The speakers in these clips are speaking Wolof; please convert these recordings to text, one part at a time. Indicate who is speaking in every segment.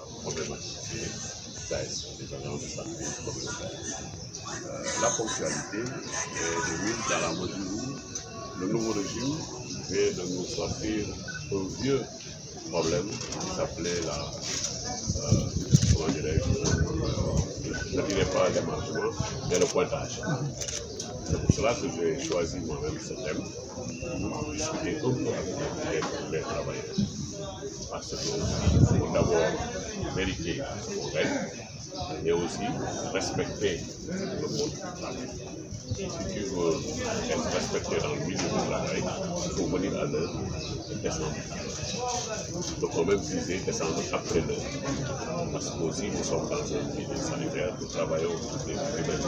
Speaker 1: problématique des agents de santé communautaire. La ponctualité est mise dans la mesure où le nouveau régime vient de nous sortir un vieux problème qui s'appelait comment dirais-je, ne dirais pas l'émargement, mais le pointage. C'est pour cela que j'ai choisi moi-même ce thème pour discuter un peu avec les travailleurs. Parce qu'il faut d'abord vérifier nos règles et aussi respecter le monde du travail. Si tu veux être respecté dans le milieu du travail, il faut venir à l'heure et descendre. Donc on même disait descendre après l'heure. Parce que aussi nous sommes dans un milieu sanitaire, nous travaillons toutes les semaines.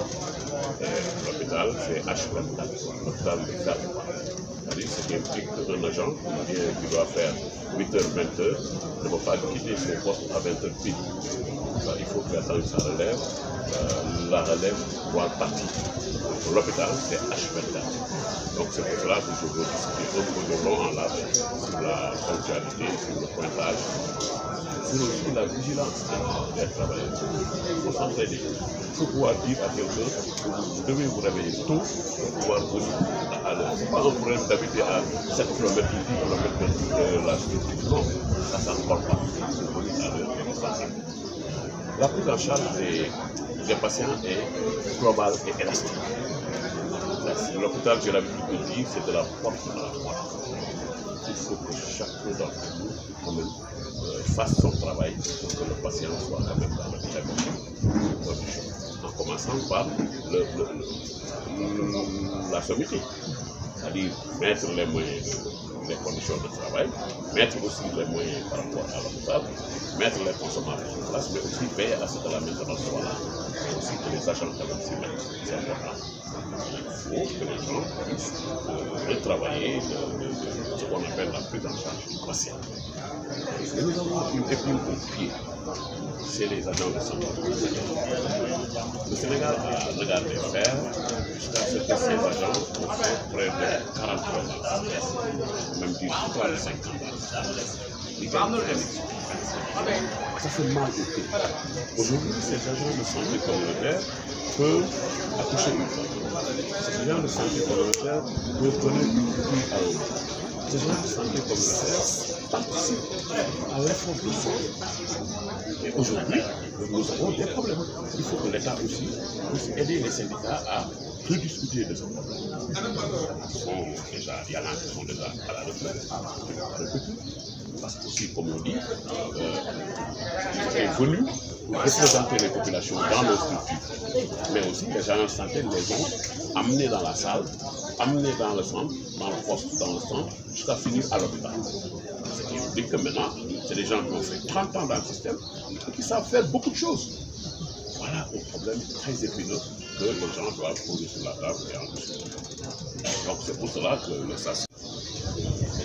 Speaker 1: L'hôpital c'est H24, l'hôpital de Ferme. C'est-à-dire ce qui implique qu'un agent qui doit faire 8h-20h ne va pas quitter son poste à 20h pile. Il faut qu'il attende sa relève. La relève doit partir. L'hôpital, c'est H24. Donc c'est pour cela que je veux discuter un peu de long en large sur la ponctualité, sur le pointage, sur aussi la vigilance des travailleurs. Il faut s'entraider. Il faut pouvoir dire à quelqu'un que vous devez vous réveiller tôt pour pouvoir venir à l'heure. Ce n'est pas un problème d'habiter à 7 km, 10 km de la structure. Non, ça ne s'en pas. Il faut venir à l'heure et rester. La prise en charge des patients est globale et élastique. L'hôpital, j'ai l'habitude de dire, c'est de la porte à la porte. Il faut que chacun d'entre nous fasse son travail pour que le patient soit quand même dans de très bonnes conditions. En commençant par la sommité, c'est-à-dire mettre les moyens, les conditions de travail, mettre aussi les moyens par rapport à l'hôpital, mettre les consommables en place, mais aussi veiller à ce que la maintenance soit là, et aussi que les agents quand même s'y mettent. C'est important. Il faut que les gens puissent retravailler ce qu'on appelle la prise en charge du patient. Et nous avons une épine au pied, c'est les agents de santé. Le Sénégal a regardé faire jusqu'à ce que ces agents ont fait près de 40 ans, même du 45 ans. Ça fait mal au pied. Aujourd'hui, ces agents de santé communautaire peuvent accoucher une femme. Ces agents de santé communautaire peuvent donner une vie à eux. Ces agents de santé communautaire participent à l'effort de santé. Et aujourd'hui, nous avons des problèmes. Il faut que l'État aussi puisse aider les syndicats à rediscuter de ce problème. Il y en a qui sont déjà à la retraite. Parce que aussi, comme on dit, ils sont venus pour représenter les populations dans nos structures. Mais aussi, les agents de santé les ont amenés dans la salle, amenés dans le centre, dans le poste, dans le centre, jusqu'à finir à l'hôpital. Ce qui implique que maintenant, c'est des gens qui ont fait 30 ans dans le système et qui savent faire beaucoup de choses. Voilà un problème très épineux que les gens doivent poser sur la table et en discuter. Donc c'est pour cela que le SAS.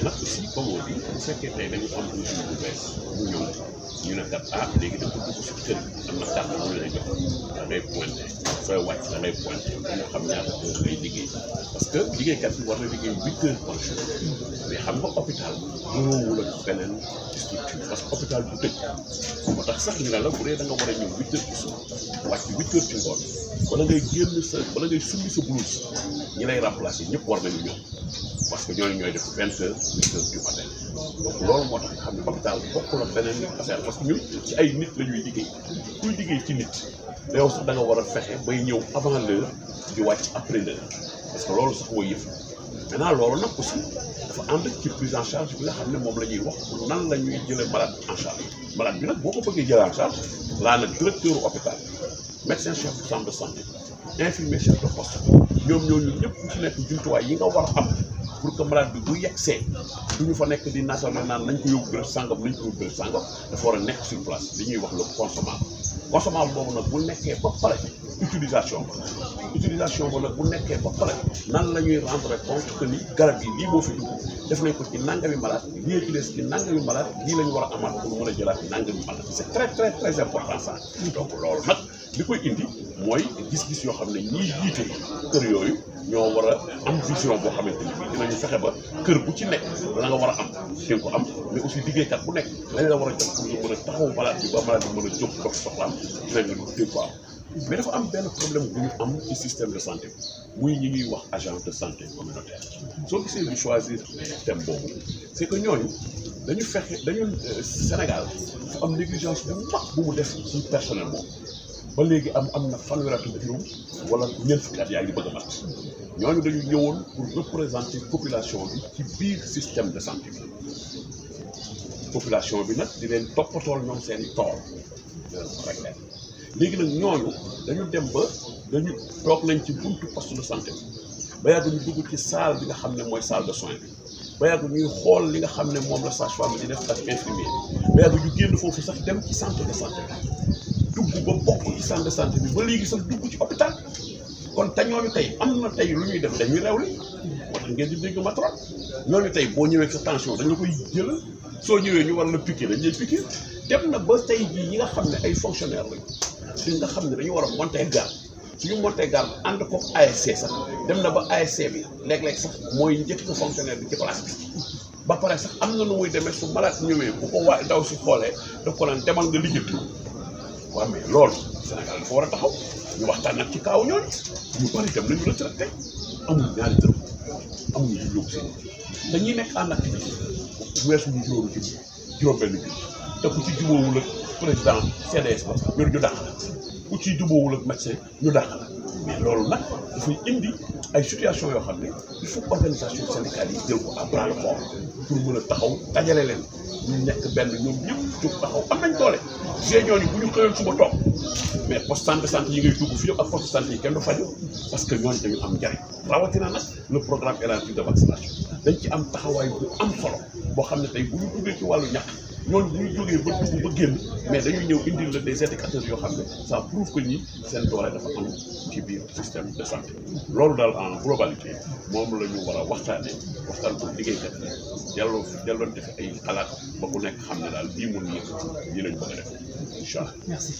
Speaker 1: Mais aussi, comme on dit, bu fekkee tey dañu am régime bu bees mu ñëw ñu ne kat léegi dafa dugg si kër am na carte bu ñu lay jox da ngay pointé sooy wàcc da ngay pointé nga xam ñaata heure ngay liggéey parce que liggéeykat bi war na liggéey 8 heures par jour mais xam nga hôpital mënoowul ak beneen structure parce que hôpital du tëj moo tax sax ñu ne la bu dee da nga war a ñëw 8 heures ci suba wàcc 8 heures ci ngoon wala ngay génn sa wala ngay summi sa blouse ñi lay remplacer ñëpp war nañu ñëw parce que ñooñu ñooy def 20 heures 8 heures du matin donc loolu moo tax nga xam ne hôpital bokkul ak beneen affaire parce que ñun ci ay nit la ñuy liggéey kuy liggéey ci nit yow sax da nga war a fexe bay ñëw avant l'heure di wàcc après l'heure parce que loolu sax mooy yëf maintenant loolu nag aussi dafa ànd ci prise en charge bi nga xam ne moom la ñuy wax pour nan la ñuy jëlee malade en charge malade bi nag boo ko bëggee jëlee en charge laa nag directeur hôpital médecin chef du centre de santé infirmier chef de poste ñoom ñooñu ñëpp ku ci nekk jumtuwaay yi nga war a am pour que malade bi bu yegsee du ñu fa nekk di national naan nañ ko yóbbu béréb sàngam nañ ko yóbbu béréb sàngam dafa war a nekk sur place li ñuy wax le consommable boobu nag bu nekkee ba pare utilisation ba nag bu nekkee ba pare nan la ñuy rendre compte que ni garab yi lii moo fi dugg def nañ ko ci nangami malade lii ci des ci nangami malade lii la ñu war a amaat pour mën a jëlaat nangami malade c'est très très très important ça donc loolu nag li koy indi mooy gis-gis yoo xam ne ñiy jiite kër yooyu ñoo war a am vision boo xamante ni dinañu fexe ba kër bu ci nekk la nga war a am di nga ko am mais aussi liggéeykat bu nekk lañ la war a jox pour nga mën a taxaw malade bi ba malade bi mën a jóg dox soxlaam dinañ la di ko am mais dafa am benn problème bu ñu am ci système de santé muy ñi ñuy wax agent de santé communautaire soo gisee ñu choisir thème boobu c'est que ñooñu dañu fexe dañu Sénégal dafa am négligence bu mag bu mu def ci personnel moom ba léegi am na fanweeri at juróom wala ñeent fukki at yaa ngi bëgg a mat ñooñu dañu ñëwoon pour représenter population bi ci biir système de santé bi population bi nag di leen toppatool ñoom seen i tool rek leen léegi nag ñooñu dañu dem ba dañu toog nañ ci buntu poste de santé ba yàgg ñu dugg ci salle bi nga xam ne mooy salle de soins bi ba yàgg ñuy xool li nga xam ne moom la sage-femme di def ak infirmier ba yàgg ñu génn foofu sax dem ci centre de santé bi dugg ba bokk ci centre de santé bi ba léegi sax dugg ci hôpital kon te ñooñu tey am na tey lu ñuy def dañuy réew li moo tax ngeen di dégg matron ñooñu tey boo ñëwee sa tension dañ la koy jëlal soo ñëwee ñu war la piquer dañ lay piquer dem na ba tey jii ñi nga xam ne ay fonctionnaire lañu li nga xam ne dañu war a monter garde suñu monter garde ànd ko ASC sax dem na ba ASC bi léeg-léeg sax mooy njëkk ko fonctionnaire bi ci place bi ba pare sax am na nu muy demee su malade ñëwee bu ko waa daw si xoolee daf ko naan demal nga lijjanti waaw mais loolu Sénégal dafa war a taxaw ñu waxtaan nag ci kaaw ñooñu ñu bari dem nañu retraité amul ñaari dërëm amuñu lu yóbbu seen dañuy nekk en activité weesu ñu juróom-benn bi te ku ci jubóowul ak président CDS ba ñu dàq la ku ci jubóowul ak médecin ñu dàq la mais loolu nag dafay indi ay situation yoo xam ne il faut organisation syndicale yi jël ko à bras le corps pour mën a taxaw dajale leen ñu nekk benn ñoom ñëpp jóg taxaw am nañ doole génion yi bu ñu xëyoon suba toog mais poste de santé yi ngay dugg fii yëpp ak poste de santé yi kenn du faju parce que ñooñu dañu am njariñ rawatina nag le programme élargi de vaccination dañ ci am taxawaay bu am solo boo xam ne tey bu ñu duggee ci wàllu ñàkk ñooñu bu ñu jógee ba dugg ba génn mais dañuy ñëw indil la des indicateurs yoo xam ne ça prouve que ñi seen doole dafa am ci biir système de santé loolu daal en globalité moom la ñu war a waxtaanee waxtaan ko liggéeykat yi delloo def ay xalaat ba ku nekk xam ne daal lii mun yëkkati lii lañ bëgg a def incha allah.
Speaker 2: Merci.